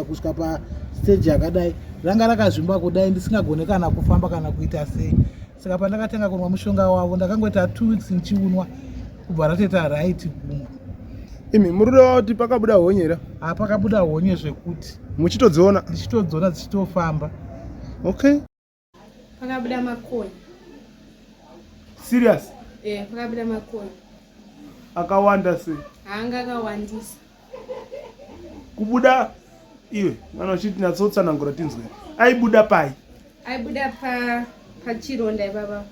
kusvika pastage yakadai ranga rakazvimba kudai ndisingagone kana kufamba kana kuita sei. Saka pandakatanga kunwa mushonga wavo ndakangoita 2 weeks ndichiunwa kubva rateta right gumbo. Imi murida kuti pakabuda honye here? Pakabuda honye zvekuti muchitodziona? Ndichitodziona dzichitofamba. Okay. Pakabuda makonye. Serious? Pakabuda makonye. Akawanda sei? Hanga akawandisa. Kubuda iwe mwana uchiti natsotsanangura tinzwe. Aibuda pai? Aibuda pachironda baba.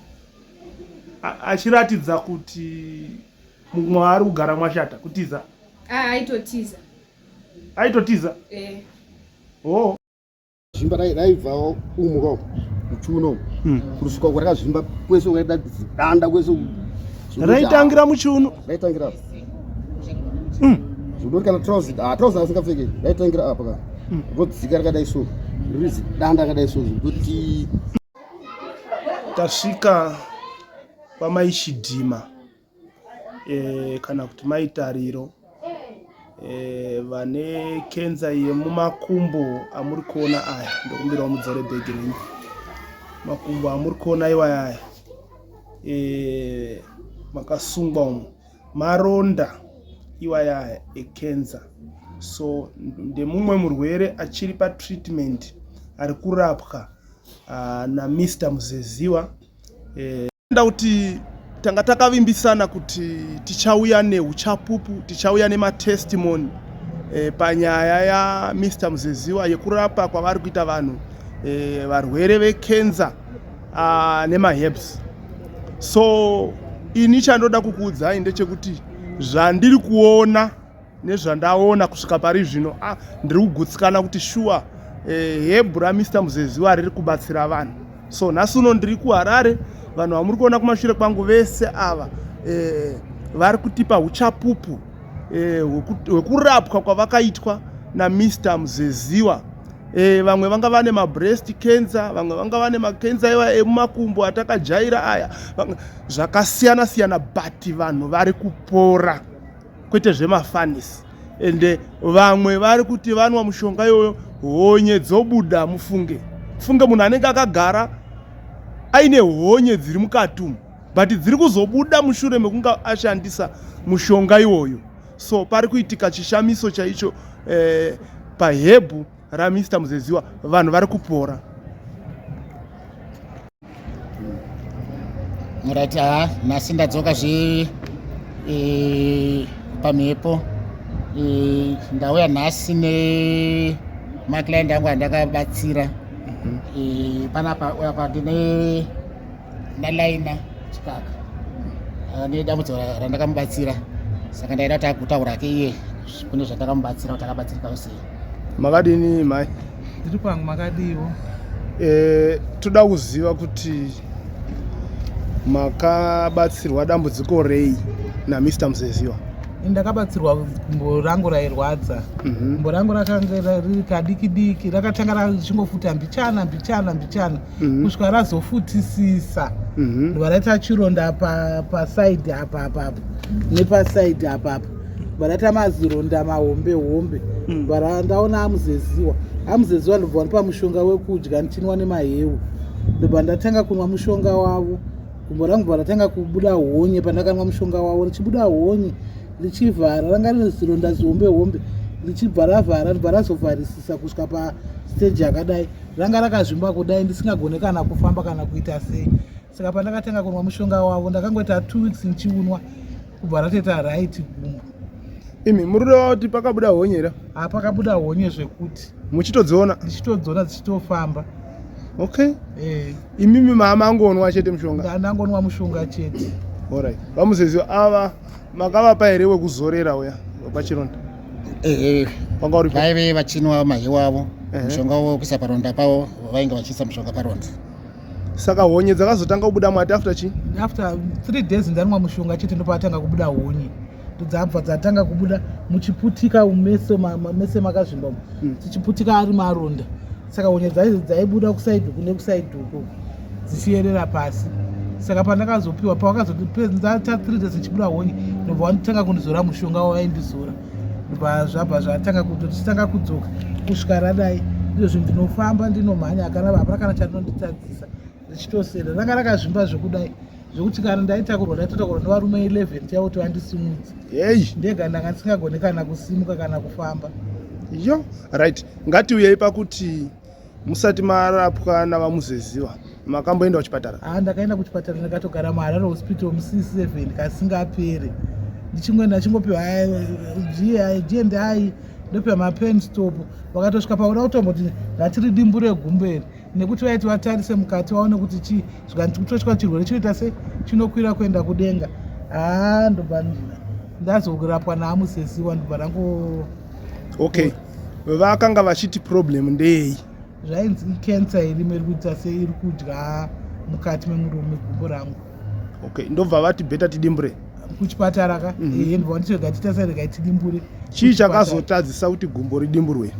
Achiratidza kuti mwaari kugara mwashata kutiza? Aitotiza. Aitotiza? Oh. Zvimba raibvawo umuko muchiuno kusvika uko rakazvimba kwese ukaita danda kwese raitangira muchiuno? Raitangira zvodori kana trouser asingapfeki raitangira apa ka rodzika rakadai so ririzi danda rakadai so zvekuti tasvika pamaishidhima kana kuti maitariro vane kenza yemumakumbo amuri kuona aya. Ndokumbirawo mudzore bhegi renyu. Makumbo amuri kuona iwaya aya makasungwa umo maronda iwaya aya ekenza. So ndemumwe murwere achiri patreatment ari kurapwa naMr Muzeziwa. Nda kuti tanga takavimbisana kuti tichauya neuchapupu, tichauya nematestimony panyaya yaMr Muzeziwa yekurapa kwavari kuita vanhu varwere vekenza nemaherbs. So ini chandoda kukuudzai ndechekuti zvandiri kuona nezvandaona kusvika pari zvino ndiri kugutsikana kuti shuwa hebhu raMr Muzeziwa riri kubatsira vanhu. So nhasi uno ndiri kuHarare, vanhu vamuri kuona kumashure kwangu vese ava vari kutipa uchapupu hwekurapwa kwavakaitwa naMr Muzeziwa. Vamwe vanga vane mabreast cancer, vamwe vanga vane makenza iwa emumakumbo atakajaira aya, zvakasiyana siyana, but vanhu vari kupora kwete zvemafanisi. Ende vamwe vari kuti vanwa mushonga iyoyo honye dzobuda. Mufunge munhu anenge akagara aine honye dziri mukati umu, but dziri kuzobuda mushure mekunge ashandisa mushonga iwoyo. So pari kuitika chishamiso chaicho pahebhu raMr Muzeziwa, vanhu vari kupora. Murati nhasi ndadzoka pamhepo. Ndauya nhasi nemaclient angu andakabatsira. Panapa ndine nalaina chikaka nedambudzo randakamubatsira, saka ndaida kuti agutaura ke iye kune zvandakamubatsira kuti akabatsirikawo sei. Makadini mai? Ndiri kwangu makadiwo. Toda kuziva kuti makabatsirwa dambudziko rei naMr Muzeziwa? Ndakabatsirwa gumbo rangu rairwadza. Gumbo rangu rakanga riri kadiki diki, rakatanga richingofuta mbichana kusvika razofutisisa. Ndobva raita chironda paside apa nepaside apa. Ndobva raita mazironda mahombe. Ndobva ndaona amuzeziwa ndobva wanipa mushonga wekudya ndichinwa nemaheu. Ndobva ndatanga kunwa mushonga wavo. Gumbo rangu ndobva ratanga kubuda honye pandakanwa mushonga wavo, richibuda honye richivhara. Ranga rine zironda zihombe richibva ravhara ndobva razovharisisa kusvika pastage yakadai. Ranga rakazvimba kudai ndisingagone kana kufamba kana kuita sei. Saka pandakatanga kunwa mushonga wavo ndakangoita 2 weeks ndichiunwa kubva rateta right gumbo. Imi murida kuti pakabuda honye here? Pakabuda honye zvekuti muchitodziona? Ndichitodziona dzichitofamba. Okay. Imimi mamangonwa chete mushonga? Ndangonwa mushonga chete. Alright. Vamuzeziwa ava makavapa here wekuzorera uya pachironda? Vaive vachinwa maheu avo, mushonga wekuisa paronda pavo vainge vachiisa mushonga paronda. Saka honye dzakazotanga kubuda mwati after chi? After 3 days ndanwa mushonga chete ndopatanga kubuda honye. Dzabva dzatanga kubuda muchiputika mese makazvimba dzichiputika ari maronda. Saka honye dzaibuda kuside uku nekuside uku dzichierera pasi. Saka pandakazopiwa pawakazotipedza 3 days ndichibuda honye ndobva wanditanga kundizora mushonga waindizora. Ndobva zvabva zvatanga kudzoka kusvika radai izvozvo ndinofamba ndinomhanya hapana kana chandinonditadzisa zvichitosera ranga rakazvimba zvekudai zvokuti kana ndaitakurwa nevarume 11 chaivo handisimudzi ndega ndanga ndisingagoni kana kusimuka kana kufamba. Yo, right. Ngatiuyei pakuti musati marapwa navamuzeziwa makamboenda kuchipatara? Ndakaenda kuchipatara ndakatogara muHarare hospital muC7 kasingapere ndichingwenda chingopiwa GNDI ndopiwa mapen stop vakatosvika pakuda kutomboti ngatiri dimbu regumberi nekuti vaiti vatarise mukati vaone kuti chii kutosvika chirwere chinoita se chinokwira kuenda kudenga. Ndobva ndazorapwa naamuzeziwa ndobva rango. Okay, vakanga vachiti problem ndei? Zvainzi ikensa irime iri kuita se iri kudya mukati memuviri megumbo rangu. Okay, ndobva vati beta tidimbure kuchipatara ka ndobva ndichirega titasarega tidimbure. Chii chakazotadzisa kuti gumbo ridimburwe?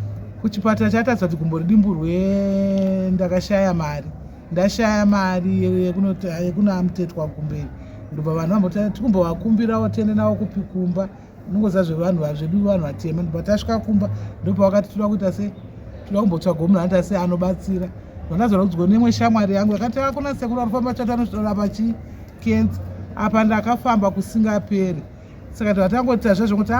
Kuchipatara chatadzisa kuti gumbo ridimburwe ndakashaya mari. Ndashaya mari yekuna mutetwa gumberi ndobva vanhu vamboti tikumbovakumbirawo tiende navo kupi kumba nongoza zvevanhu zvedu vanhu vatema ndobva tasvika kumba ndopa vakati toda kuita se toda kumbotsvaga munhu anoita se anobatsira ndonazora kudzwa nemwe shamwari yangu yakati akuna sekuru arifamba chati anotorapa chikenza apa ndakafamba kusingaperi saka tatangoita zvezvokuti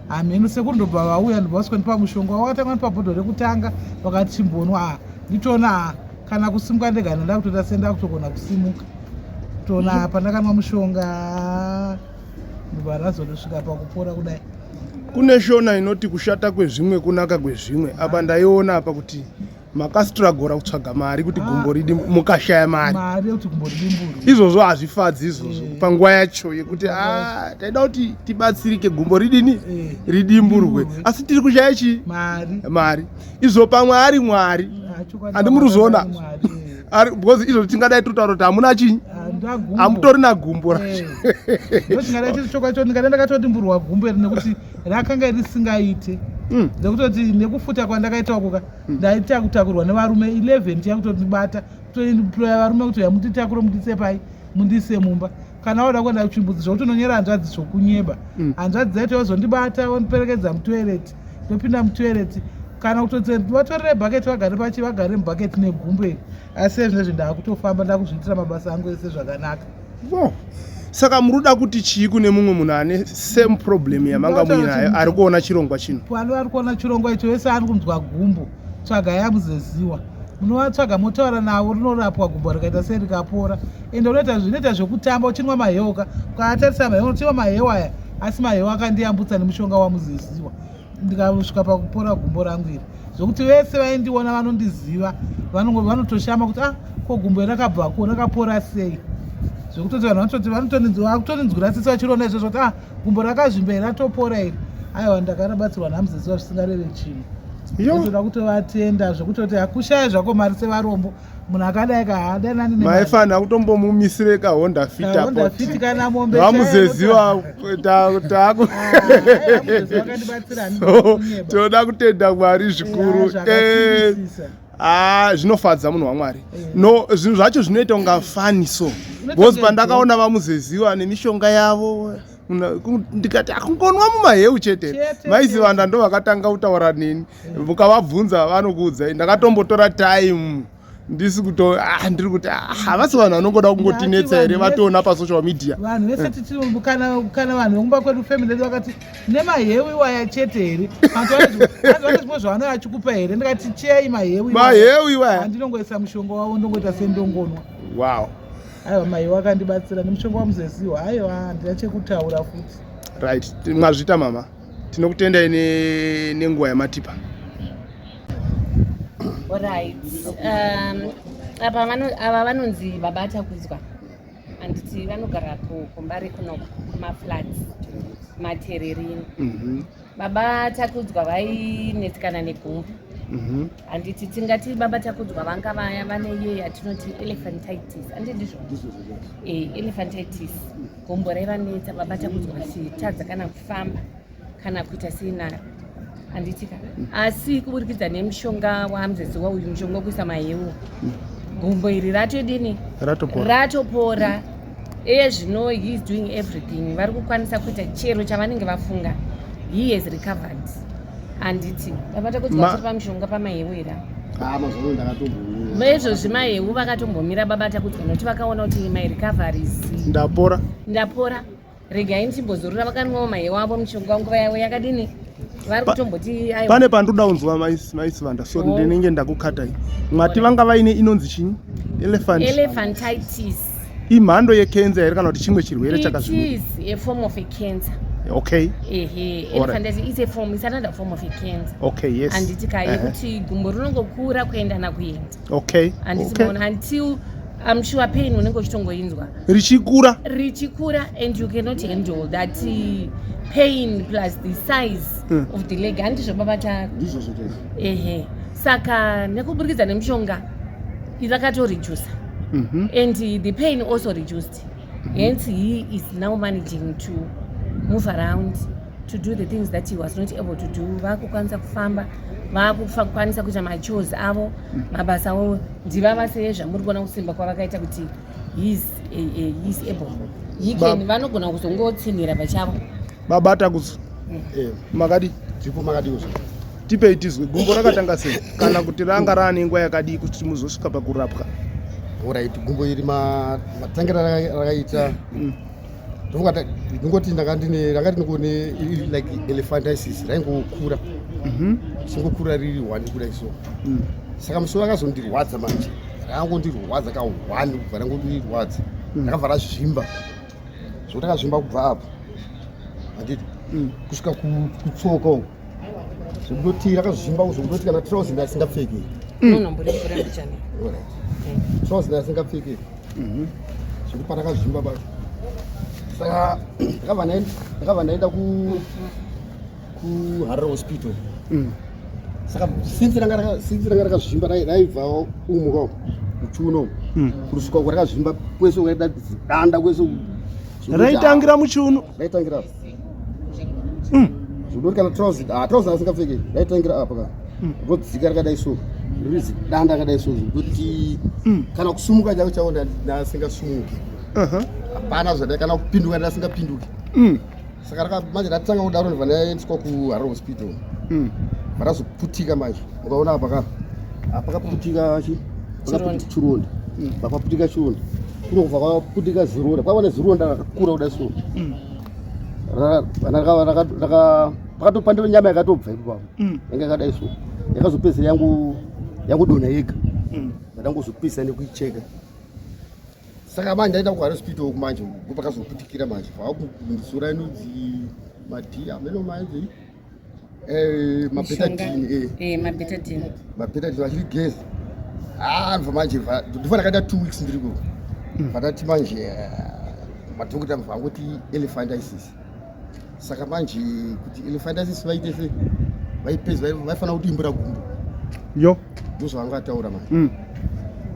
hamheno sekuru ndobva vauya ndobva vaswani pamushonga wakatanga pabhodho rekutanga vakati chimbonwa nditoona kana kusimuka ndega ndoda kutoita senda kutogona kusimuka toona pandakanwa mushonga ndobva razondosvika pakupora kudai. Kune shona inoti kushata kwezvimwe kunaka kwezvimwe apa ndaiona apa kuti makastragora kutsvaga mari kuti gumbo mukashaya mari yekuti gumbo ridimburwe. Izvozvo hazvifadzi izvozvo panguva yacho yekuti taida kuti tibatsirike gumbo ridimburwe asi tiri kushaya chii? Mari. Izvo pamwe ari Mwari handimuruzona because izvo tingadai totaura kuti hamuna chinyi hamutorina gumbo racho. Ndochingadai chiri chokwadi ndikadai ndakatodimburwa gumbo iri nekuti rakanga risingaite ndekutoti nekufuta kwandakaita kuka ndaita kutakurwa nevarume 11 chakutondibata kutoemploya varume kuti mutitakure mundise pai mundise mumba kana wada kuenda kuchimbudzi zvokuti unonyera hanzvadzi zvokunyeba hanzvadzi dzaiti vazondibata vondiperekedza mutoireti ndopinda mutoireti kana kutoti vatorere bhaketi vagare pachi vagare mubhaketi negumbo iri asi zvinezvi ndakutofamba ndakuzviitira mabasa angu ese zvakanaka. Saka muruda kuti chii kune mumwe munhu ane same problem yamanga muinayo ari kuona chirongwa chino? Pano ari kuona chirongwa icho wese ari kunzwa gumbo tsvaga yamuzeziwa munovatsvaga motaura navo rinorapwa gumbo rikaita sei rikapora ende unoita zvekutamba uchinwa mahewu ukatarisa mahewu unotinwa mahewu aya asi mahewu akandiyambutsa nemushonga wamuzeziwa ndikasvika pakupora gumbo rangu iri zvokuti vese vaindiona vanondiziva vanotoshama kuti ko gumbo rakabvako rakapora sei zvokutoti vanhu vakutoninzwira tsitsi vachironda izvozvo kuti gumbo rakazvimba iri ratopora iri aiwa ndakarabatsirwa namuzeziwa zvisingareve chinhu toda kutovatenda zvokutoti hakushaya zvako mari sevarombo munhu akadai maifanira kutombomumisire kahonda fit kana mombe vamuzeziwa toda kutenda Mwari zvikuru. Zvinofadza munhu waMwari. No, zvinhu zvacho zvinoita kunga faniso because pandakaona vamuzeziwa nemishonga yavo ndikati akungonwa mumahewu chete maiziva ndando vakatanga kutaura neni mukavabvunza vanokuudzai ndakatombotora time ndisi ndiri kuti havasi vanhu vanongoda kungotinetsa here vationa pasocial media vanhu vese kana vanhu vemumba kwedu family yedu vakati nemahewu iwaya chete here vane zvimwe zvavano vachikupa here ndikati chei mahewu iwaya handinongoisa mushonga wavo ndongoita sendongonwa. Wow. Aiwa mahewu akandibatsira nemushonga wamuzeziwa aiwa handina chekutaura futi. Right, mwazvita mama tinokutendai nenguva yamatipa. Alright. Ava vanonzi baba Takudzwa handiti vanogara kumbari kuno maflats matererini. Baba Takudzwa vainetsikana negumbo handiti tingati baba Takudzwa vanga vaya vane iye yatinoti elephantitis handindizvo elephantitis gumbo raivanetsa baba Takudzwa vachitadza kana kufamba kana kuita seinaro handitika asi kuburikidza nemushonga wamuzeziwa uyu mushonga wekuisa mahewu gumbo iri ratodini ratopora iye zvino he is doing everything vari kukwanisa kuita chero chavanenge vafunga he has recovered handiti baba takudzwa tiri pamushonga pamahewera mazuva ndakatombomira maizvozvi maheu vakatombomira baba takudzwa nokuti vakaona kuti my recoveries ndapora regai ndichimbozorora vakanwawo maheu avo mushonga nguva yavo yakadini vari kutomboti pane pandoda kunzwa maisivanda so ndinenge ndakukatai mwati vanga vaine inonzi chini elephantitis imhando yecancer here kana kuti chimwe chirwere it is a form of a cancer. Okay. Elephantitis is a form, it's another form of a cancer. Okay, yes. Anditi kai kuti gumbo rinongokura kuenda nakuenda. Okay. Anditi until I'm sure pain unenge uchitongoinzwa richikura and you cannot handle that pain plus the size of the leg handizvo babata saka nekuburikidza nemushonga rakatoreduce and the pain also reduced. Hence he is now managing to move around, to do the things that he was not able to do. Vakukwanisa kufamba, vakukwanisa kuita machores avo, mabasa avo ndivava sezvamuri kuona kusimba kwavakaita kuti he is able. He can vanogona kuzongotsinhira pachavo. Babata kuzi makadi ndipo makadiuza tipei tizwe gumbo rakatanga sei kana kuti ranga raane nguva yakadii kuti muzosvika pakurapwa. Alright, gumbo iri matangira rakaita ndingoti ndakati ndikuone like elephantitis raingokura chingokura riri 1 kudai so saka musoro akazondirwadza manje rakangondirwadza ka1 kubva rangondirwadza rakabva razvimba zvokuti akazvimba kubva apa handiti kusvika kutsoka uko zvekutoti rakazvimba zvekutoti kana trouser ndasingapfeki trouser ndasingapfeki zvekuti parakazvimba bacho saka ndakabva ndaenda kuHarare hospital saka since ranga rakazvimba raibva umuka muchiuno kusvika uko rakazvimba kwese ukaita danda kwese raitangira muchiuno raitangira zvekutoti kana trouser asingapfeki raitangira apa ka rodzika rakadai so ririzi danda rakadai so zvekuti kana kusumuka chako chavo ndasingasumuki hapana zvada kana kupinduka ndasingapinduki saka manje ratanga kudaro ndibva ndaendeswa kuHarare hospital varazoputika manje ukaona apa pakaputika chironda papaputika chironda kunobva kwaputika zironda kwava nezironda rakakura kudai so pakatopandira nyama yakatobva ipapo yanga yakadai so yakazopedzera yangudonha yega vandangozopisa nekuicheka saka manje ndaenda kuHarare hospital kumanje kupakazoputikira manje vakundisura inodzi madhia ameno manje mabetadine vachiri gezi ndibva manje ndibva ndakaita 2 weeks ndiriko vandati manje madhokota vangoti elephantitis saka manje kuti elephantitis vaite se vaipedza vaifanira kudimbura gumbo yo ndozvavangataura manje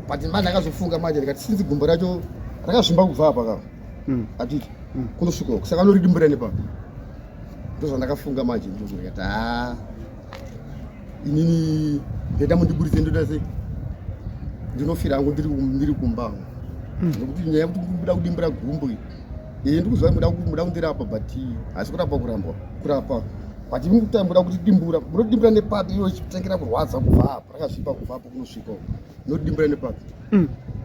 but manje akazofunga manje ndikati sinzi gumbo racho rakazvimba kubva apa kava atiti kunosvika saka anoridimbura nepa ndozvandakafunga manje ndozvikati inini ndaita mundiburitse ndoda sei ndinofira hangu ndiri kumba nokuti nyaya yekuti muda kudimbura gumbo ndikuzva muda kundirapa but hasi kurapa kurapa but muda kuti dimbura munodimbura nepapi iyo ichitengera kurwadza kubva apa rakazvimba kubva apo kunosvika munodimbura nepapi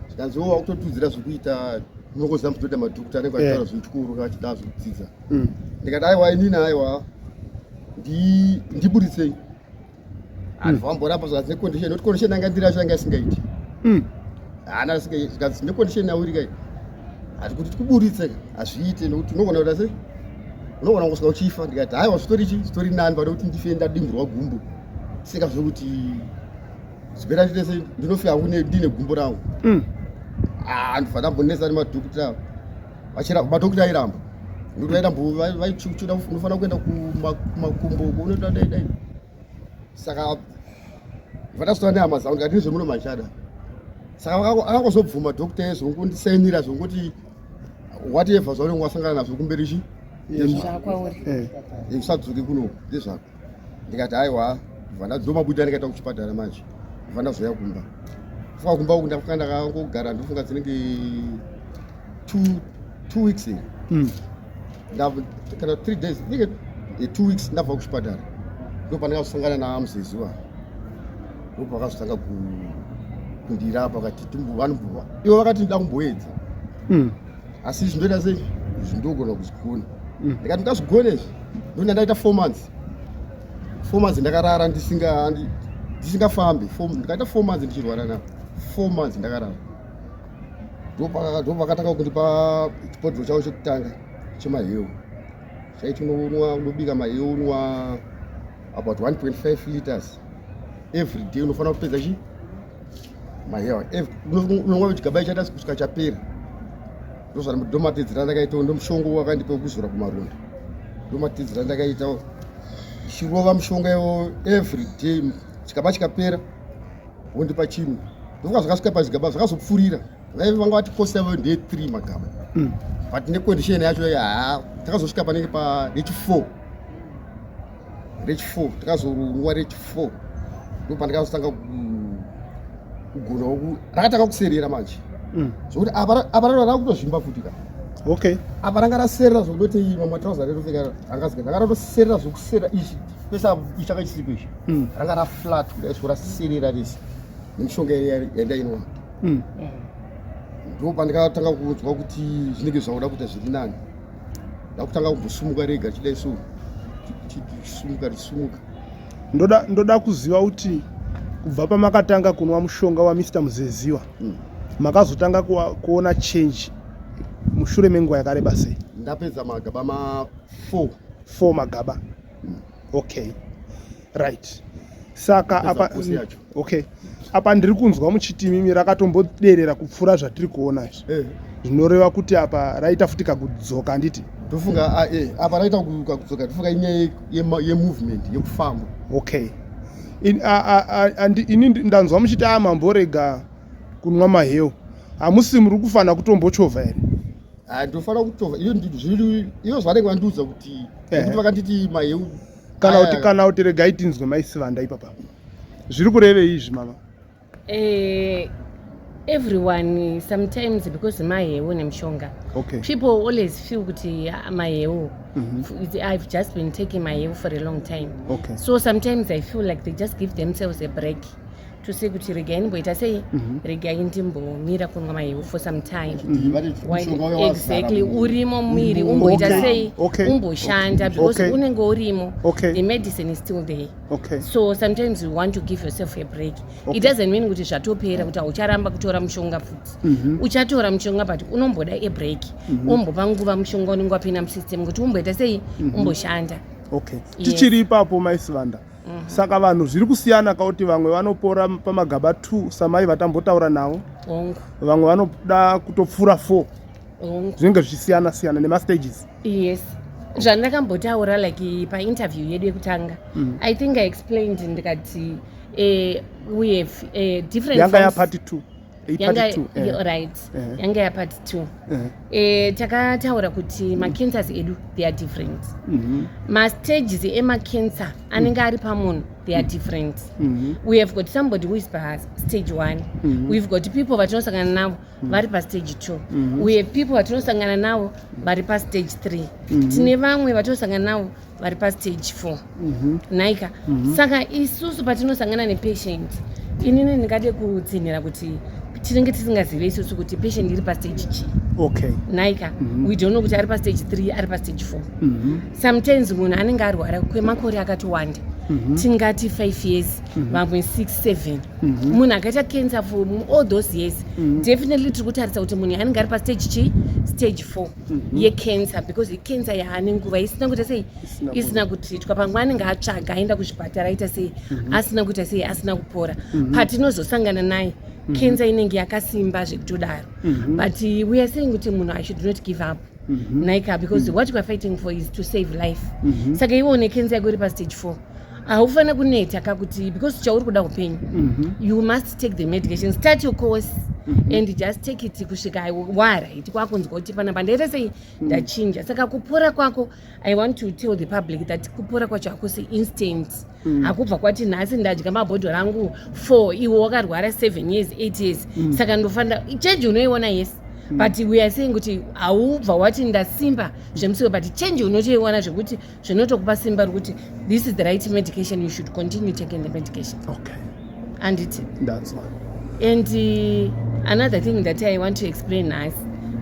zvikanziwowa kutotudzira zvekuita munongozama kutoita madhokota anenge achitaura zvechikuru kachida zvekudzidza ndikati aiwa inini aiwa ndiburitsei handivamborapa zvikazi necondition nokuti condition yanga ndiri yacho yanga isingaiti hana zikazi necondition yaurikai hati kuti tikuburitse hazviite nokuti unogona kuda sei unogona kungosvika uchifa ndikati haiwa zvitori nani pane kuti ndife ndadimburwa gumbo seka zvokuti zvipera chite sei ndinofika hangu ndine gumbo rangu ndibva ndambonesa nemadhokota madhokota airamba nokuti vairambo unofanira kuenda kumakumbo unoita daidai saka vandasota nehama dzangu ndikati ndizvemuno machada saka akangozobvuma dhokota yezvongondisainira zvongoti whatever zvaunenge wasangana nazvo kumberichi usadzoke kuno ndezvako ndikati aiwa ndomabuda ndikaita kuchipatara manje vandazoya kumba fuka kumba uku ndafika ndakangogara ndofunga dzinenge 2 weeks kana 3 days ndinge 2 weeks ndabva kuchipatara ndopandakazosangana namuzeziwa ndopakazotanga kundirapa vakati vanombowa ivo vakati ndida kumboedza asi zvindoita sei zvindogona kuzigona ndikati ndikazigona izvi ndona ndaita 4 months ndakarara ndisingafambi ndikaita 4 months ndichirwara navo 4 months ndakarara ndopakatanga kundipa chibhodhoro chavo chekutanga chemahewu chaiti unobika mahewu unwa about 1.5 liters every day. Unofanira kupedza chi mahewu unomwa chigaba chaita kusvika chapera. Ndozvana ndomatedzi randakaitawo ndomushongo wakandipa kuzora kumaronda ndomatedzi randakaitawo chirova mushonga iwo every day chigaba chikapera wondipa chimwe ndofuka zvakasvika pachigaba zvakazopfurira vanga vati kosi yavo ndeye 3 magaba but necondition yacho takazosvika panenge pa rechi 4 takazorungwa rechi 4 ndopandakazotanga kugonawo rakatanga kuserera manje zvokuti apa rava kutozvimba futi ka okay apa ranga raserera zvokutoti mamwe trouser retopfeka angazika ranga ratoserera zvokusera izvi pesa ichaka chisipo izvi ranga raflat kudai svo raserera rese nemishonga yandainwa ndo pandakatanga kunzwa kuti zvinenge zvauda kuita zviri nani ndakutanga kumbosumuka rega chidai so richisumuka ndoda kuziva kuti kubva pamakatanga kunwa mushonga waMr Muzeziwa makazotanga kuona change mushure menguva yakareba sei? Ndapedza magaba ma 4 magaba. Okay, right. Saka apa okay, apa ndiri kunzwa muchiti mimi rakatomboderera kupfura zvatiri kuona izvi zvinoreva kuti apa raita futi kakudzoka nditi tofunga apa raita kudzoka tofunga inyaya yemovement yekufamba. Okay, ini ndanzwa muchiti mamborega kunwa mahewu hamusi muri kufanira kutombochovha here? Ndofanira kuchovha iyo zvanenge vandiudza kuti vakanditi mahewu kana kuti regai tinzwe maisivanda ipapa zviri kurevei izvi mama? Everyone sometimes because mahewu nemishonga people always feel kuti mahewu I've just been taking mahewu for a long time so sometimes I feel like they just give themselves a break to say kuti regai ndimboita sei regai ndimbomira kunwa mahewu for some time exactly urimo mumiri umboita sei umboshanda because unenge urimo the medicine is still there so sometimes you want to give yourself a break it doesn't mean kuti zvatopera kuti ucharamba kutora mushonga futi uchatora mushonga but unomboda a break umbopa nguva mushonga unenge wapinda musystem kuti umboita sei umboshanda. Tichiri ipapo maisivanda saka vanhu zviri kusiyana kauti vamwe vanopora pamagaba 2 samai vatambotaura navo vamwe vanoda kutopfura 4 zvinenge zvichisiyana siyana nemastages. Yes, zvandakambotaura like painterview yedu yekutanga I think I explained ndikati we have different yanga yapart 2 yanga yapart 2 takataura kuti macancers edu they are different mastages emacancer anenge ari pamunhu they are different we have got somebody who is pa stage 1 we've got people vatinosangana navo vari pa stage 2 we have people vatinosangana navo vari pa stage 3 tine vamwe vatinosangana navo vari pa stage 4 naika saka isusu patinosangana nepatient inini ndingade kutsinhira kuti tinenge tisingazive isusu kuti patient iri pastage chi naika we don't know kuti ari pastage 3 ari pastage 4 sometimes munhu anenge arwara kwemakore akatowanda tingati 5 years vamwe 6 7 munhu akaita cancer for all those years definitely tiri kutarisa kuti munhu anenge ari pastage chi stage 4 yecancer because icancer yaane nguva isina kuita sei isina kutreatwa pamwe anenge atsvaga aenda kuzvipatara aita sei asina kuita sei asina kupora patinozosangana naye cancer inenge yakasimba zvekutodaro but we are saying kuti munhu I should not give up naika because what we are fighting for is to save life saka iwe une cancer yako iri pastage 4 haufanira kuneta kakuti because chauri kuda upenyu you must take the medication, start your course and just take it kusvika waraiti kwakunzwa kuti panapa ndaita sei ndachinja saka kupora kwako I want to tell the public that kupora kwacho hakusi instant hakubva kwati nhasi ndadya mabhodhoro rangu 4 iwe wakarwara 7 years 8 years saka ndofanira change unoiona yes but we are saying kuti haubva wati ndasimba zvemusoro but change unotoiwana zvekuti zvinotokupa simba rokuti this is the right medication, you should continue taking the medication. Okay, And that's one. And another thing that I want to explain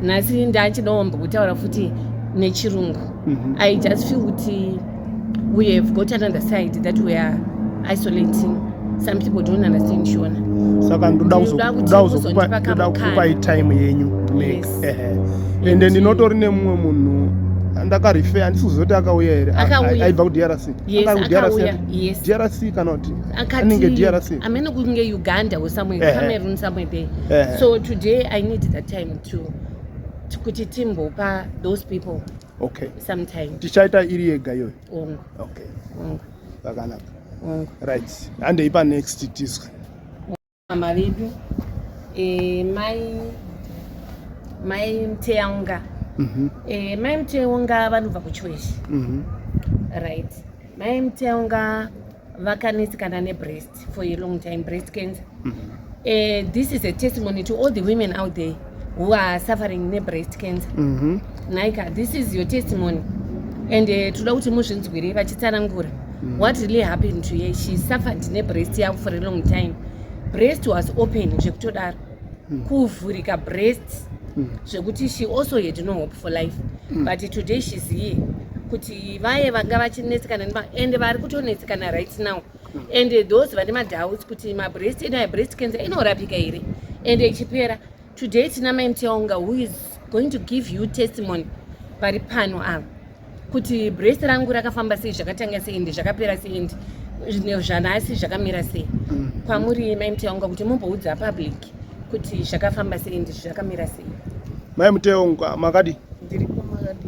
nhasi ndachinoomba kutaura futi nechirungu. I just feel kuti we have got another side that we are isolating. Some people don't understand Shona. Saka ndoda kukupai time yenyu to make. And then ndinotori nemumwe munhu ndakarifea handisi kuzoti akauya here aibva kuDRC. Yes, akauya. Yes. DRC cannot. Anenge DRC. Amene kunge Uganda or somewhere, Cameroon somewhere there. So today I need that time to kuti timbopa those people. Okay. Sometime. Tichaita iri yega iyoyo. Okay. Zvakanaka. Right. And ipa next tizwe. Mama vedu mai Mteaunga. Mai Mteaunga vanobva kuChweshi. Right. Mai Mteaunga vakanetsikana nebreast for a long time, breast cancer. This is a testimony to all the women out there who are suffering nebreast cancer. Naika, this is your testimony. And toda kuti muzvinzwire vachitsanangura what really happened to her. She suffered nebreast yavo for a long time. Breast was open zvekutodaro kuvhurika breast zvekuti she also had no hope for life. But today she's here kuti vaye vanga vachinetsekana and vari kutonetsekana right now. And those vane madoubts kuti mabreast ino breast cancer inorapika here and ichipera. Today tina Mai Mteaunga who is going to give you testimony pari pano ava kuti breast rangu rakafamba sei, zvakatanga sei, ende zvakapera sei, ende zvanhasi zvakamira sei. Kwamuri Mai Mteaunga kuti mumboudza public kuti zvakafamba sei ende zvakamira sei. Mai Mteaunga makadi? Ndiripo makadi.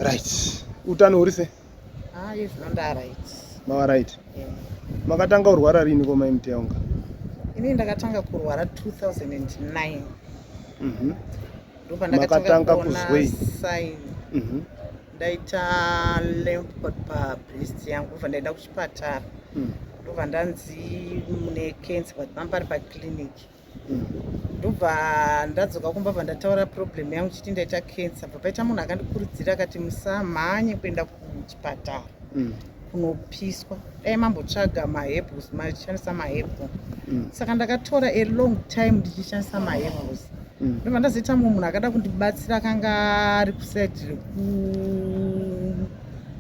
Right. Utano uri sei? Izvonda right. Mava right. Makatanga kurwara rini kwa Mai Mteaunga? Ini ndakatanga kurwara 2009. Ndopa makatanga kuzwei? Sign. Ndaita lymph pabreast yangu, ndobva ndaenda kuchipatara. Ndobva ndanzi mune cancer but pambari paclinic. Ndobva ndadzoka kumba pandataura problem yangu chiti ndaita cancer. Papaita munhu akandikurudzira akati musamhanye kuenda kuchipatara kunopiswa, dai mambotsvaga maherbals, machishandisa maherbal. Saka ndakatora a long time ndichishandisa maherbals. Ndobva ndazoita mumwe munhu akada kundibatsira akanga ari kusaidi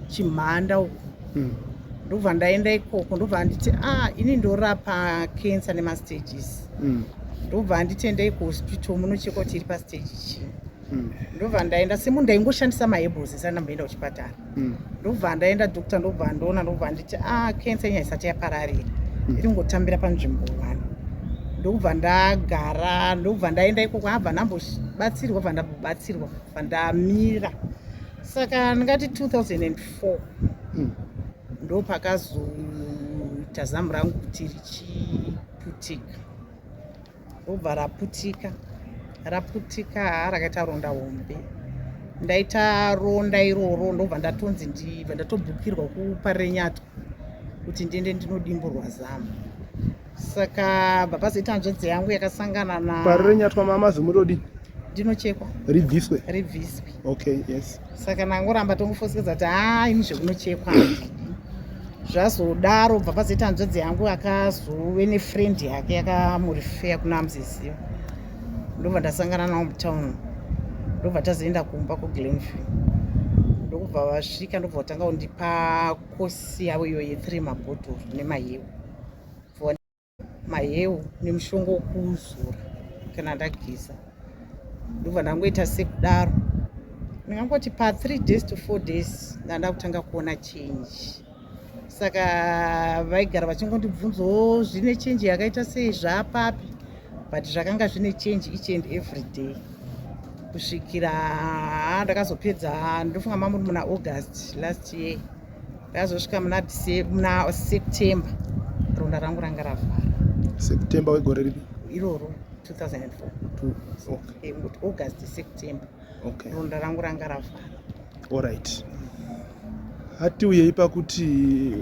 rekuchimhanda uko. Ndobva ndaenda ikoko, ndobva nditi ini ndorapa cancer nemastages. Ndobva nditenda kuhospital munochekwa kuti iri pastage chii. Ndobva ndaenda semunhu ndaingoshandisa maherbals isati ndamboenda kuchipatara. Ndobva ndaenda doctor, ndobva ndoona, ndobva nditi cancer inya isati yapararira, iri ngotambira panzvimbo 1. Ndobva ndagara, ndobva ndaenda ikoko, abva ndambobatsirwa, bva ndambobatsirwa, bva ndamira. Saka ndingati 2004 ndopakazoita zamu rangu kuti richiputika. Ndobva raputika rakaita ronda hombe. Ndaita ronda iroro, ndobva ndatonzi ndibva ndatobhukirwa kuParenyatwa kuti ndiende ndinodimburwa zamu. Saka bhapazoita njodzi yangu yakasangana na Parenyatwa mamazi mudodi ndinochekwa ribviswe. Okay, yes. Saka nangoramba tongofosekedza kuti ini zvekunochekwa handidi. Zvazodaro bhapazoita njodzi yangu akazove nefriend yake yakamurifeya kuna Muzisiwa. Ndobva ndasangana nawo mutown. Ndobva tazoenda kumba kuGlenview. Ndobva vasvika, ndobva vatanga kundipa kosi yavo iyo ye3 mabhotoro nemahewu. Mahewu nemushonga wokuzora kana ndageza. Ndobva ndangoita sekudaro. Ndingangoti pa3 days to 4 days ndanda kutanga kuona change. Saka vaigara vachingondibvunzawo zvine change yakaita sei zvapapi, but zvakanga zvine change each and every day. Kusvikira ndakazopedza, ndofunga mamuri muna August last year, ndakazosvika muna September ronda rangu ranga ravhara. September wegore ripi? Iroro 2004. Okay. August September. Okay. Ronda rangu ranga ravhara. Alright. Hatiuyei pakuti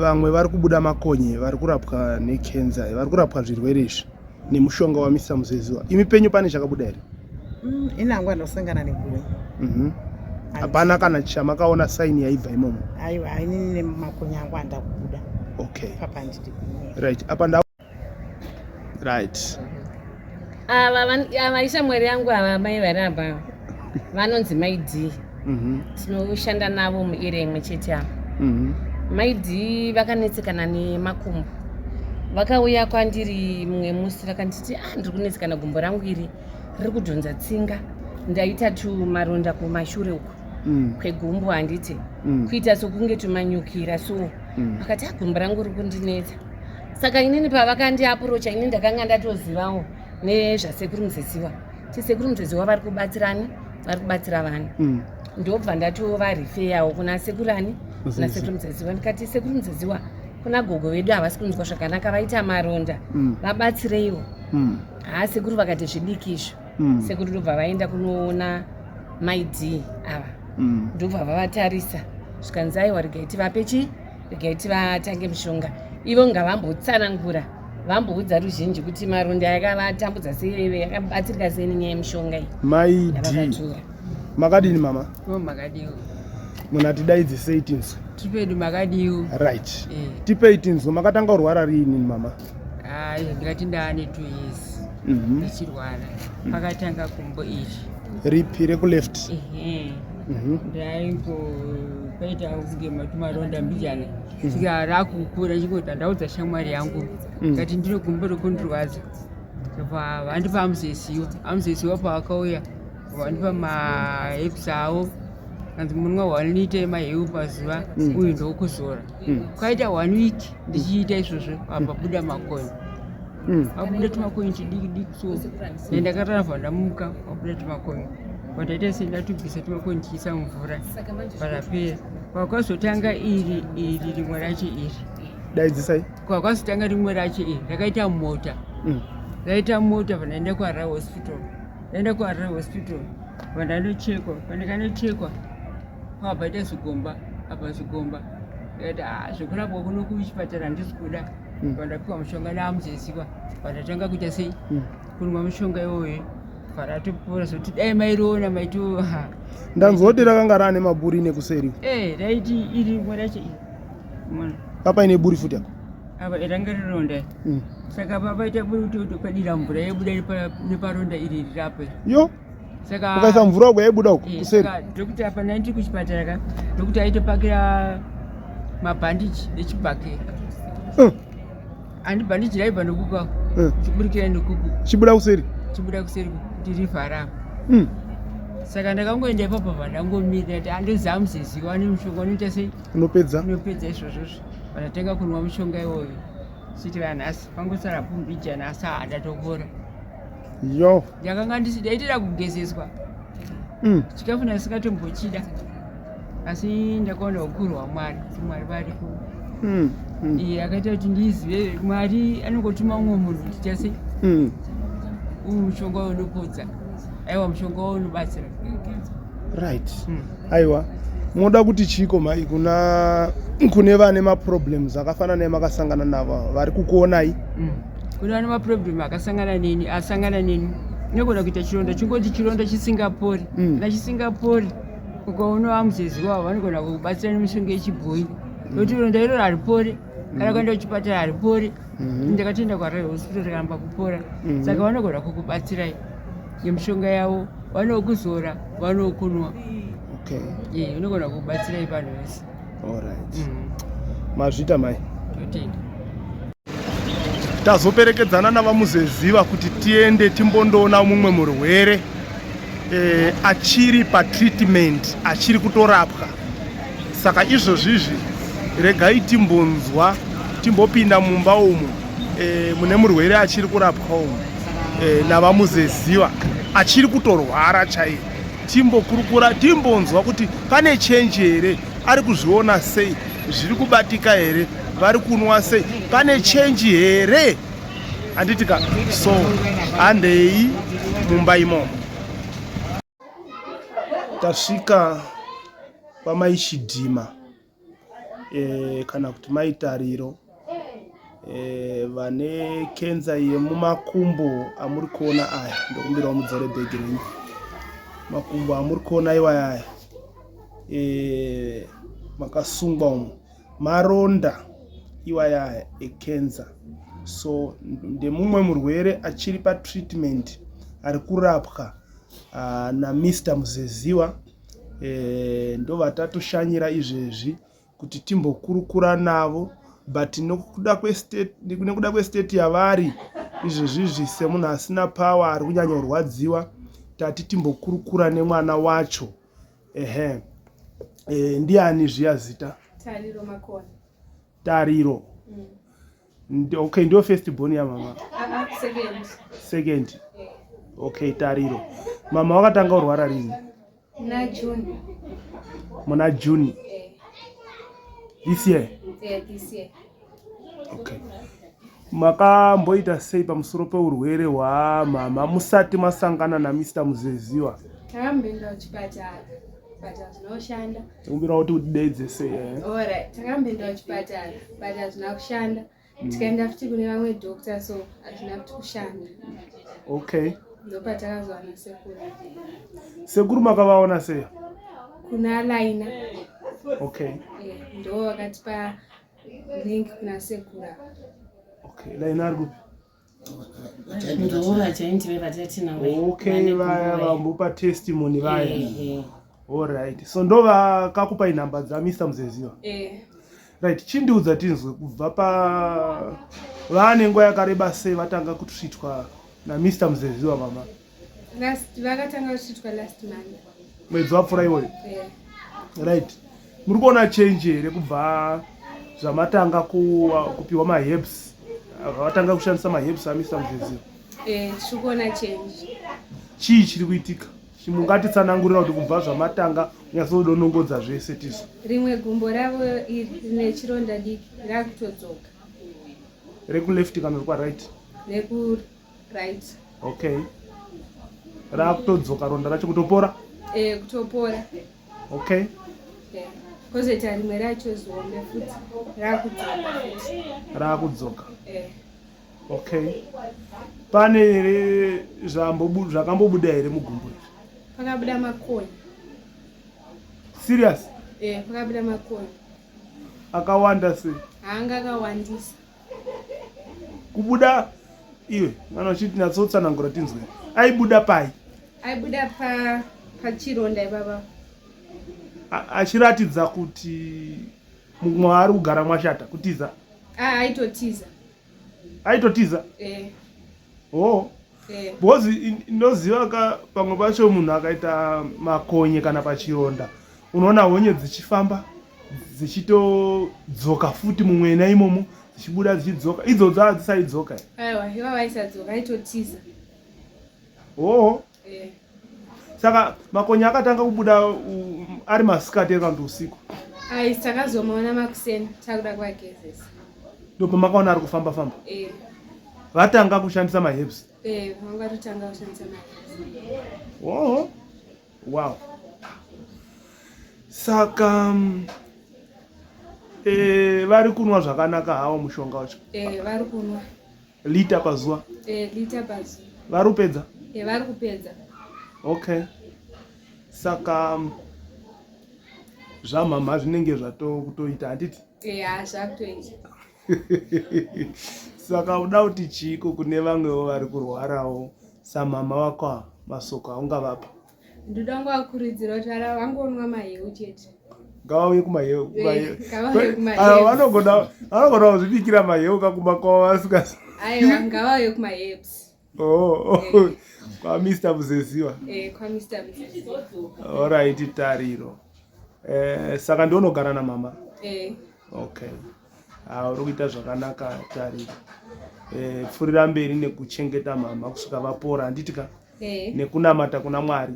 vamwe vari kubuda makonye vari kurapwa necancer, vari kurapwa zvirwere izvi. nemushonga wamisa Muzeziwa. Imi penyu pane chakabuda here? Inangwa ndosangana neguyo. Hapana kana chamakaona saini yaibva imomo? Aiwa, inini nemakonye angu anda kubuda. Okay. Papa nditi kunyera. Right. Apa ndau. Right. Ava ishamwari yangu ava mai vari apa vanonzi maidhi. Tinoshanda navo muarea imwe chete apa. Maidhi vakanetsekana nemakumbo. Vakauya kwandiri mumwe musi vakanditi ndiri kunetsekana gumbo rangu iri riri kudhonza tsinga. Ndaita tumaronda kumashure uko kwegumbo handiti kuita sokunge tumanyukira so vakati gumbo rangu riri kundinetsa. Saka inini pavakandiapurocha inini ndakanga ndatozivawo nezvasekuru Muzeziwa. Sekuru Muzeziwa vari kubatsirani, vari kubatsira vana. Ndobva ndatovarifeyawo kuna sekurani kuna sekuru Muzeziwa. Ndikati sekuru Muzeziwa kuna gogo vedu havasi kunzwa zvakanaka vaita maronda vabatsireiwo. Sekuru vakati zvidiki izvo. Sekuru ndobva vaenda kunoona maidhi ava ndobva vavatarisa zvikanzi aiwa regai tivape chi, regai tivatange mushonga. Ivo ngavambotsanangura vamboudza ruzhinji kuti maronda yakavatambudza sei, yakabatsirika sei nenyaya yemushonga iyi. Maidhi makadini mama? Makadiwo. Munatidaidze sei tinzwe? Tipedu makadiwo. Right. Tipei tinzwe, makatanga kurwara riini mama? Ndikati ndaane 2 years ndichirwara. Pakatanga kumbo iri. Ripi rekuleft? Ndaingopaita kunge matumaronda mbijana. Saka rakukura chingoti ndaudza shamwari yangu ngati ndine gumbo rekundirwadza. Vandipa Muzeziwa pavakauya vandipa maherbs avo kanzi munwa 1 lita maheu pazuva uyu ndokuzora. Kwaita 1 week ndichiita izvozvo pabuda makonye. Pabuda tumakonye chidiki diki so ndakatarabva ndamuka pabuda tumakonye. Pandaita sendatubvisa tumakonye tichiisa mvura parapera. Kwakazotanga iri rimwe racho iri. Daidzisai? Kwakazotanga rimwe racho iri rakaita mota. Raita mota pandaenda kuHarare hospital. Ndaenda kuHarare hospital pandandochekwa. Pandakanochekwa pabaita zigomba apa zigomba. Ndakati zvekurapwa kuno kuchipatara handisi kuda. Pandapiwa mushonga naMuzeziwa pandatanga kuita sei kunwa mushonga iwoyo paratopora zoti dai mairiona maito ndanzoti rakanga rane maburi nekuseri. Raiti iri rimwe racho iri. Papa ine buri futi yako? Apa iranga rironda. Saka papaita buri padira mvura yaibuda neparonda iri rirapo. Yo. Saka ukaisa mvura uko yaibuda uko kuseri. Ndokuti apa ndandiri kuchipatara ka ndokuti aitopakira mabhandiji echibhake. Andibhandiji raibva nokuka chiburikira nokuku. Chibuda kuseri? Chibuda kuseri kuti rivhara. Saka ndakangoenda ipapo pandangomira kuti andoziva Muzeziwa nemushonga unoita sei unopedza izvozvo. Pandatenga kunwa mushonga iwoyo kusvikira nhasi pangosara pumbijana asi handatopora. Yo. Ndakanga ndaitira kugezeswa. Chikafu ndasingatombochida. Asi ndakaona ukuru hwaMwari kuti Mwari variko. Akaita kuti ndizive Mwari anongotuma mumwe munhu kuita sei. Uyu mushonga unopodza. Aiwa mushonga unobatsira. Right. Aiwa. Moda kuti chiko mai kune vane maproblems akafanana nemakasangana navo vari kukuonai? Kune vane maproblem akasangana neni asangana neni. Nogona kuita chironda chingoti chironda chisingapori. Nachisingapori ukaona Muzeziwa vanogona kubatsira nemishonga yechibhoyi. Kuti ronda iroro haripori kana kuenda kuchipatara haripori. Ndakatoenda kuHarare hospital rikaramba kupora. Saka vanogona kukubatsirai nemishonga yavo, vanokuzora, vanokunwa. Unogona kubatsirai panhu vese. Alright. Mazvita mai. Totenda. Tazoperekedzana navaMuzeziwa kuti tiende timbondoona mumwe murwere achiri patreatment, achiri kutorapwa. Saka izvozvizvi regai timbonzwa, timbopinda mumba umu mune murwere achiri kurapwa umu navaMuzeziwa achiri kutorwara chaiye. Timbokurukura, timbonzwa kuti pane change here, ari kuzviona sei, zviri kubatika here, vari kunwa sei, pane change here. Handitika so handei mumba imomo. Tasvika pamai Chidhima kana kuti mai Tariro. vane kenza yemumakumbo amuri kuona aya ndokumbirawo mudzore bhegi renyu makumbo amuri kuona iwaya makasungwa umu maronda iwaya ekenza. So ndemumwe murwere achiri patreatment ari kurapwa naMr Muzeziwa. Ndo vatatoshanyira izvezvi kuti timbokurukura navo, but nekuda kwestate yavari izvezvizvi semunhu asina power ari kunyanya kurwadziwa tati timbokurukura nemwana wacho. Ndiani zviya zita? Tariro Makona. Tariro. Okay, ndio first born ya mama. Second. Okay, Tariro. Mama wakatanga kurwara rini? Na June. Muna June. This year? This year. Okay. Makamboita sei pamusoro peurwere hwamama musati masangana naMr Muzeziwa? Takamboenda kuchipatara. Chipatara zvinoshanda. Tikumbira kuti udeedze sei? Alright, takamboenda kuchipatara. Chipatara hazvina kushanda. Tikaenda futi kune vamwe doctor, so hazvina kuti kushanda. Okay. Ndopatakazowana sekuru. Sekuru makavaona sei? Kuna Laina. Okay. Ndo wakatipa link kuna sekuru. Okay, Laina ari kupi? Okay, vaya vambopa testimony vaya. Alright. So ndo vakakupai nhamba dzaMr Muzeziwa? Right, chindiudza tinzwe kubva vane nguva yakareba sei vatanga kutreatwa naMr Muzeziwa mama? Vakatanga kutreatwa last month. Mwedzi wapfuura iwoyo? Right. Muri kuona change here kubva zvamatanga kupiwa maherbs, vatanga kushandisa maherbs aMr Muzeziwa? Tiri kuona change. Chii chiri kuitika? Mungatitsanangurira kuti kubva zvamatanga kunyatsoudonongodza zvese tisu. Rimwe gumbo ravo rine chironda diki rakutodzoka. Rekuleft kana rekwa-right? Reku-right. Okay. Rakutodzoka ronda racho kutopora? Kutopora. Okay. Kozoita rimwe racho zombe futi rakudzoka. Rakudzoka. Okay. Pane zvakambobuda here mugumbo? Pakabuda makonye. Serious? Pakabuda makonye. Akawanda sei? Haanga akawandisa. Kubuda iwe kana uchiti natsotsanangura tinzwe. Aibuda pai? Aibuda pachironda ipapa. Achiratidza kuti mumwe ari kugara mwashata kutiza? Aitotiza. Aitotiza? Oh. Because inoziva pamwe pacho munhu akaita makonye kana pachironda unoona honye dzichifamba dzichitodzoka futi mumwena imomo dzichibuda dzichidzoka. Idzodzo hadzisaidzoka? Aiwa, iva vaisadzoka, aitotiza. Oh. Saka makonye akatanga kubuda ari masikati eka kuti usiku? Takazomaona makuseni takuda kwagezesa. Ndopa makaona ari kufamba-famba? Vatanga kushandisa maherbs? Vangatotanga kushandisa maherbs. Oh. Wow. Saka vari kunwa zvakanaka hawo mushonga wacho? Vari kunwa. Lita pazuva? Lita pazuva. Vari kupedza? Vari kupedza. Okay. Saka zvamama zvinenge zvatokutoita handiti? Zvakutoita. Saka uda kuti chiko kune vamwewo vari kurwarawo samama wako masoko aungavapa? Ndoda kuvakurudzira kuti vangonwa maheu chete. Ngavauye kumaheu. Vanogona kuzvibikira maheu kakuma kwavo vasingazi. Aiwa, ngavauye kumaherbs. KwaMr Muzeziwa? KwaMr Muzeziwa. Alright, Tariro. Saka ndonogara namama? Okay. Uri kuita zvakanaka Tariro. Pfurira mberi nekuchengeta mama kusvika vapora handitika? Nekunamata kuna Mwari.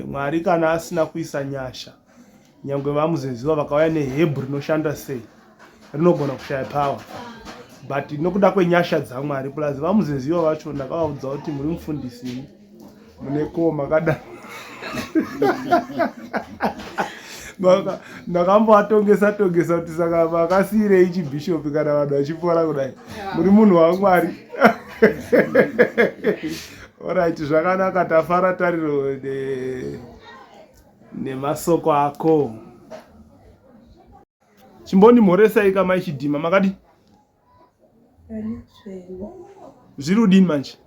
Mwari kana asina kuisa nyasha, nyangwe vaMuzeziwa vakauya nehebhu rinoshanda sei rinogona kushaya power, but nokuda kwenyasha dzaMwari plus vaMuzeziwa vacho ndakavaudza kuti muri mufundisi mune koma makadaro. ndakamboatongesa kuti saka makasiyirei chibhishopi kana vanhu vachipora kudai muri munhu waMwari. Alright, zvakanaka, tafara tariro nemasoko ako. Chimbonimhoresai kama ichidhima makadi zviri udini manje?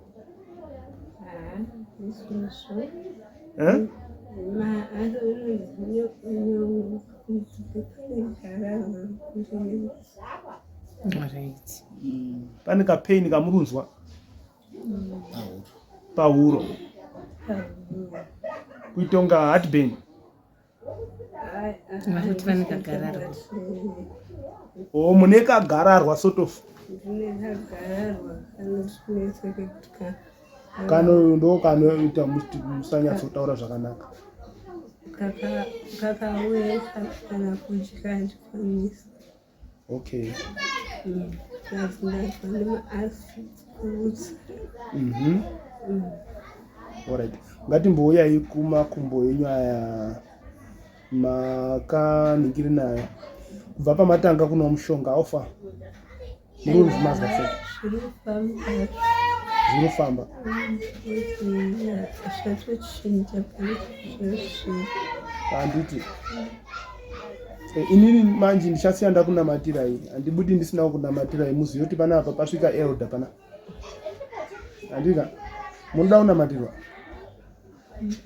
Pane kapaini kamurunzwa pahuro kuitonga heartburn. Mune kagararwa sort of ndo kanoita musanyatsotaura zvakanaka. Okay. Alright. Ngatimbouyai kumakumbo yenyu aya makaningiri nayo kubva pamatanga kuna mushonga ofa murunzi mazwa sei? Zvinofamba. Handiti inini manje ndichasiya ndakunamatirai, handibudi ndisina kunamatirai. Muzive kuti panapa pasvika elder pana handika munoda kunamatirwa.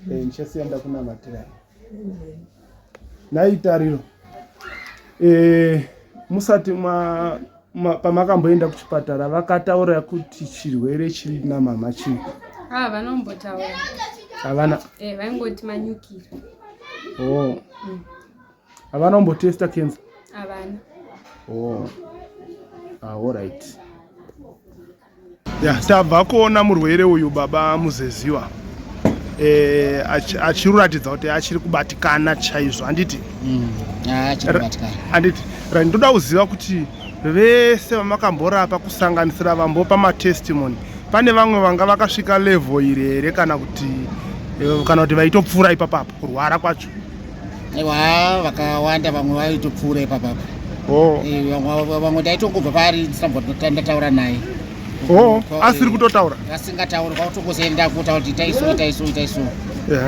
Ndichasiya ndakunamatirai. Naitariro musati pamakamboenda kuchipatara vakataura kuti chirwere chiri namama chii? Vanombotaura havana. Vaingoti manyukira. Havana kumbotesta cancer? Havana. Alright. Tabva kuona murwere uyu baba Muzeziwa achiratidza kuti achiri kubatikana chaizvo, handiti? Handiti. Ndoda kuziva kuti vese vamakamborapa kusanganisira vambopa matestimony, pane vamwe vanga vakasvika level iri here kana kuti vaitopfuura ipapapo kurwara kwacho? Ewa, vakawanda vamwe vaitopfuura ipapapo. Vamwe taitongobva pari ndataura naye. Asiri kutotaura? Asingatauri, kwakutongozoenda kutaura kuti itaiso.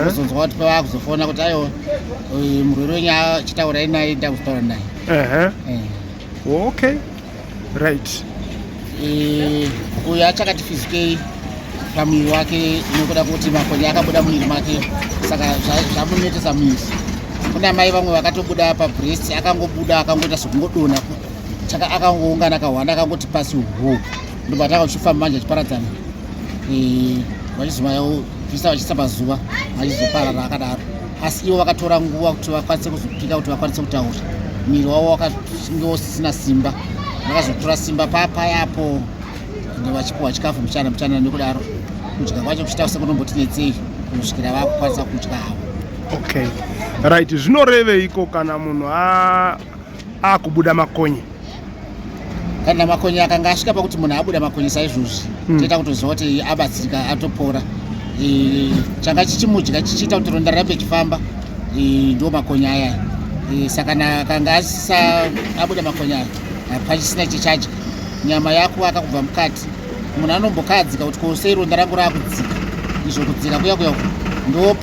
Kuzonzwa kuti pavakuzofona kuti aiwa murwere wenyu achitaurai naye ndakuzotaura naye. Okay. Right. Uyu achakati fizikei pamuviri wake nekuda kuti makonye akabuda muviri make, saka zvamunetesa muviri. Kuna mai vamwe vakatobuda pabreast, akangobuda akangoita sokungodona, akangoungana akahwanda akangoti pasi uho, ndobata uchifamba manje achiparadzana. Vachizobvisa vachiisa pazuva vachizoparara akadaro, asi ivo vakatora nguva kuti vakwanise kuzopika kuti vakwanise kutaura. Muviri wavo wakange usisina simba, vakazotora simba papayapo vachipiwa chikafu muchana nekudaro kudya kwacho kuchiita sekunombotinetsei kusvikira vakukwanisa kudya havo. Okay. Right. Zvinoreveiko kana munhu akubuda makonye? Kana makonye akanga asvika pakuti munhu abuda makonye saizvozvi, toita kutoziva kuti abatsirika atopora. Changa chichimudya chichiita kuti ronda rirambe chifamba, ndo makonye aya. Saka akanga abuda makonye aya pachisina chichadya, nyama yako akakubva mukati. Munhu anombokadzika kuti kosei ronda rangu raakudzika, izvo kudzika kuya ndo